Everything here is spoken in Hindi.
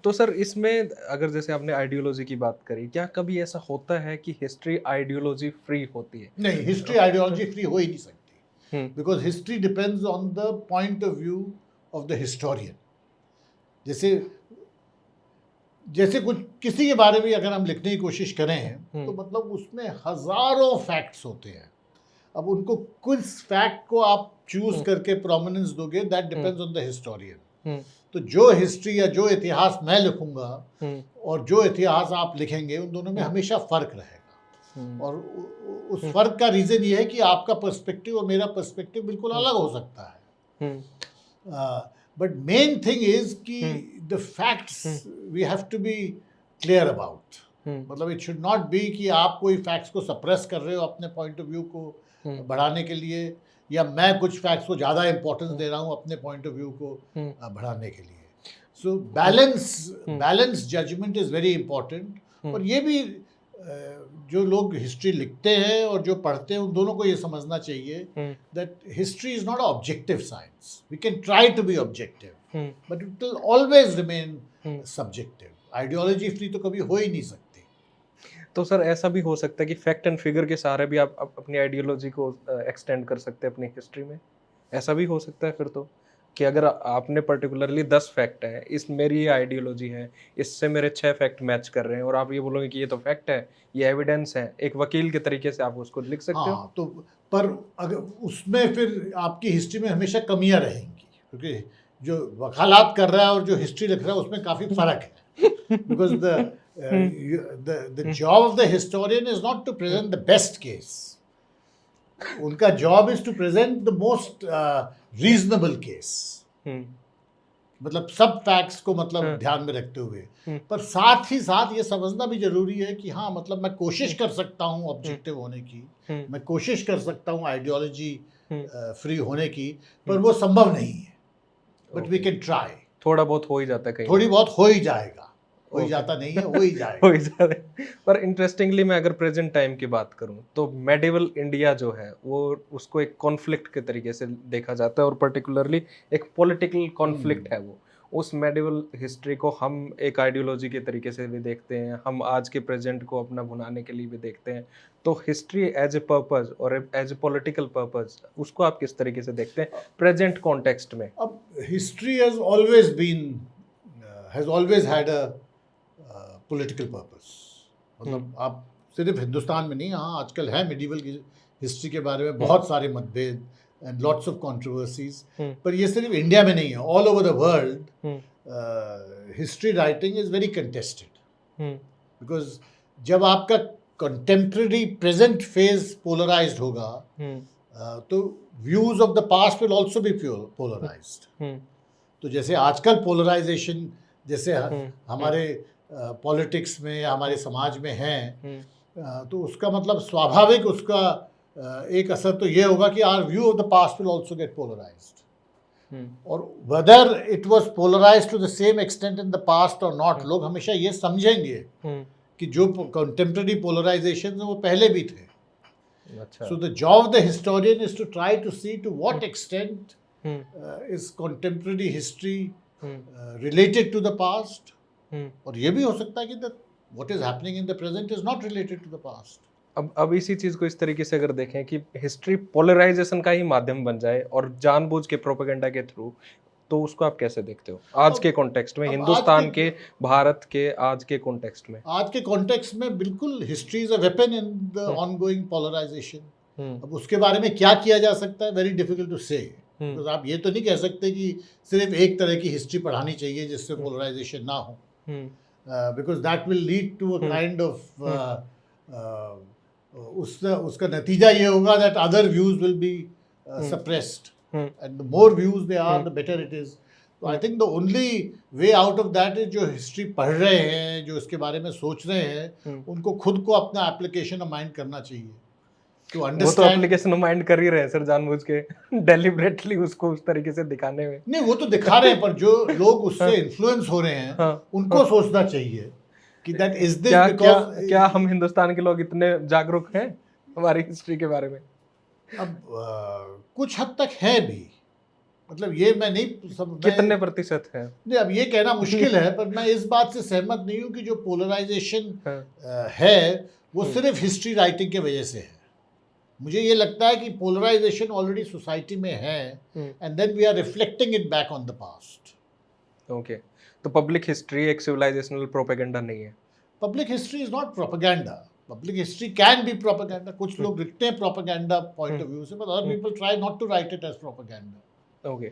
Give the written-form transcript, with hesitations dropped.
तो सर इसमें अगर जैसे आपने आइडियोलॉजी की बात करी, क्या कभी ऐसा होता है कि हिस्ट्री आइडियोलॉजी फ्री होती है? नहीं, हिस्ट्री आइडियोलॉजी फ्री हो ही नहीं सकती, um, because history depends on the point of view of the historian. जैसे जैसे कुछ किसी के बारे में अगर हम लिखने की कोशिश करें तो हुँ, मतलब उसमें हजारों फैक्ट्स होते हैं। अब उनको किस फैक्ट को आप चूज हुँ, करके प्रोमिनेंस दोगे, that um, depends on the historian. Um, तो जो हिस्ट्री या जो इतिहास मैं लिखूंगा हुँ, और जो इतिहास आप लिखेंगे, उन दोनों में हुँ, हमेशा फर्क रहेगा। हुँ, और उस हुँ, फर्क का रीजन ये है कि आपका पर्सपेक्टिव और मेरा पर्सपेक्टिव बिल्कुल हुँ, अलग हो सकता है। Um, but main thing is कि um, the facts um, we have to be clear about. Um, मतलब इट शुड नॉट बी कि आप कोई फैक्ट्स को सप्रेस कर रहे हो अपने पॉइंट ऑफ व्यू को हुँ, बढ़ाने के लिए, या मैं कुछ फैक्ट्स को ज़्यादा इंपॉर्टेंस हुँ, दे रहा हूँ अपने पॉइंट ऑफ व्यू को हुँ, बढ़ाने के लिए। So um, balance um, balance judgement is very important. Um, और ये भी जो लोग हिस्ट्री लिखते हैं और जो पढ़ते हैं, उन दोनों को ये समझना चाहिए हुँ, that history is not an objective science. We can try to be objective, hmm, but it will always remain hmm. subjective. Ideology free तो कभी हो ही नहीं सकती। तो सर ऐसा भी हो सकता है कि फैक्ट एंड फिगर के सहारे भी आप अपनी आइडियोलॉजी को एक्सटेंड कर सकते हैं अपनी हिस्ट्री में? ऐसा भी हो सकता है फिर तो? कि अगर आपने पर्टिकुलरली 10 फैक्ट हैं, इस मेरी ये आइडियोलॉजी है, इससे मेरे 6 फैक्ट मैच कर रहे हैं और आप ये बोलोगे कि ये तो फैक्ट है, ये एविडेंस है, एक वकील के तरीके से आप उसको लिख सकते हो? हाँ, तो पर अगर उसमें फिर आपकी हिस्ट्री में हमेशा कमियां रहेंगी, क्योंकि जो वकालत कर रहा है और जो हिस्ट्री लिख रहा है उसमें काफ़ी फर्क है। Because um, the um, job of the historian is not to um, present the best case. उनका job is to present the most reasonable case. Um, मतलब सब फैक्ट्स को मतलब हाँ, ध्यान में रखते हुए। हुँ, पर साथ ही साथ ये समझना भी ज़रूरी है कि हाँ, मतलब मैं कोशिश हुँ, कर सकता हूँ हुँ, ऑब्जेक्टिव होने की, हुँ, मैं कोशिश कर सकता हूँ आइडियोलॉजी हुँ, फ्री होने की, पर हुँ, वो संभव नहीं है। But we okay. Can try. थोड़ा बहुत हो ही जाता है कहीं न थोड़ी कहीं। बहुत हो ही जाएगा। हो ही ओके। जाता नहीं है, हो ही हो ही जाएगा। जा रहा है। पर इंटरेस्टिंगली मैं अगर प्रेजेंट टाइम की बात करूँ, तो मेडिवल इंडिया जो है, वो उसको एक कॉन्फ्लिक्ट के तरीके से देखा जाता है और पर्टिकुलरली एक पॉलिटिकल हम्म, कॉन्फ्लिक्ट है वो। उस मेडिवल हिस्ट्री को हम एक आइडियोलॉजी के तरीके से भी देखते हैं, हम आज के प्रेजेंट को अपना भुनाने के लिए भी देखते हैं। तो हिस्ट्री एज़ ए पर्पज़ और एज़ ए पॉलिटिकल पर्पज़ उसको आप किस तरीके से देखते हैं, प्रेजेंट कॉन्टेक्स्ट में? अब history has always had a political purpose. Um, मतलब आप सिर्फ हिंदुस्तान में नहीं, हाँ आजकल है मिडिवल की हिस्ट्री के बारे में हुँ, बहुत सारे मतभेद and lots of controversies. Um, पर ये सिर्फ इंडिया में नहीं है, all over the world um, history writing is very contested. Um, because जब आपका कंटेम्प्रेरी प्रेजेंट फेज पोलराइज्ड होगा, हुँ, तो views of the past will also be um, polarised. Um, तो जैसे आजकल पोलराइजेशन जैसे हुँ, हुँ, हमारे पॉलिटिक्स में या हमारे हुँ, समाज में है, हुँ, तो उसका मतलब स्वाभाविक उसका एक असर तो ये होगा कि our view of the past will also get polarised. Um, और whether it was polarised to the same extent in the past और नॉट, हुँ, लोग हमेशा ये समझेंगे हुँ, कि जो कंटेम्प्रेरी पोलराइजेशन है वो पहले भी थे। अच्छा। So the job of the historian is to try to see to hmm, what extent hmm, is contemporary history hmm, related to the past, हुँ। और ये भी हो सकता है कि the what is happening in the present is not related to the past. अब इसी चीज़ को इस तरीके से अगर देखें कि हिस्ट्री पोलराइज़ेशन का ही माध्यम बन जाए और जानबूझ के प्रोपेगेंडा के थ्रू, तो उसको आप कैसे देखते हो? आज अब के कॉन्टेक्स्ट में, अब हिंदुस्तान के, भारत के आज के कॉन्टेक्स्ट में? आज के कॉन्टेक्स्ट में बिल्कुल history is a weapon in the um, ongoing polarisation. Um, अब उसके बारे में क्या किया जा सकता है, वेरी डिफिकल्ट टू से। हुँ, बिकॉज आप ये तो नहीं कह सकते कि सिर्फ एक तरह की हिस्ट्री पढ़ानी चाहिए जिससे हुँ, पोलराइजेशन ना हो, um, because that will lead to a um, kind of um, उसका उसका नतीजा ये होगा that other views will be um, suppressed, um, and the more views they are um, the better it is. तो I um. Think the only way out of that is जो हिस्ट्री पढ़ रहे हैं, जो इसके बारे में सोच रहे हैं, हुँ। उनको खुद को अपना एप्लीकेशन ऑफ माइंड करना चाहिए टू वो तो अंडरस्टैंड। एप्लीकेशन माइंड कर ही रहे हैं सर जानबूझ के डेलिबरेटली उसको उस तरीके से दिखाने में। नहीं, वो तो दिखा रहे हैं, पर जो लोग हाँ, उससे इन्फ्लुएंस हो रहे हैं हाँ, उनको हाँ। सोचना चाहिए कि दैट इज दिस क्या क्या क्या हम बिकॉज हिंदुस्तान के लोग इतने जागरूक हैं हमारी हिस्ट्री के बारे में? अब कुछ हद तक है भी। मतलब ये मैं नहीं कितने प्रतिशत है? नहीं, अब ये कहना मुश्किल है, पर मैं इस बात से सहमत नहीं हूँ कि जो पोलराइजेशन हाँ। है वो सिर्फ हिस्ट्री राइटिंग के वजह से है। मुझे ये लगता है कि पोलराइजेशन ऑलरेडी सोसाइटी में है, and then we are reflecting it back on the past. Okay, तो पब्लिक हिस्ट्री एक सिविलाइजेशनल प्रोपेगेंडा नहीं है? Public history is not propaganda. Public history can be propaganda. कुछ लोग लिखते हैं प्रोपेगेंडा पॉइंट ऑफ व्यू से, but other people try not to write it as propaganda. Okay.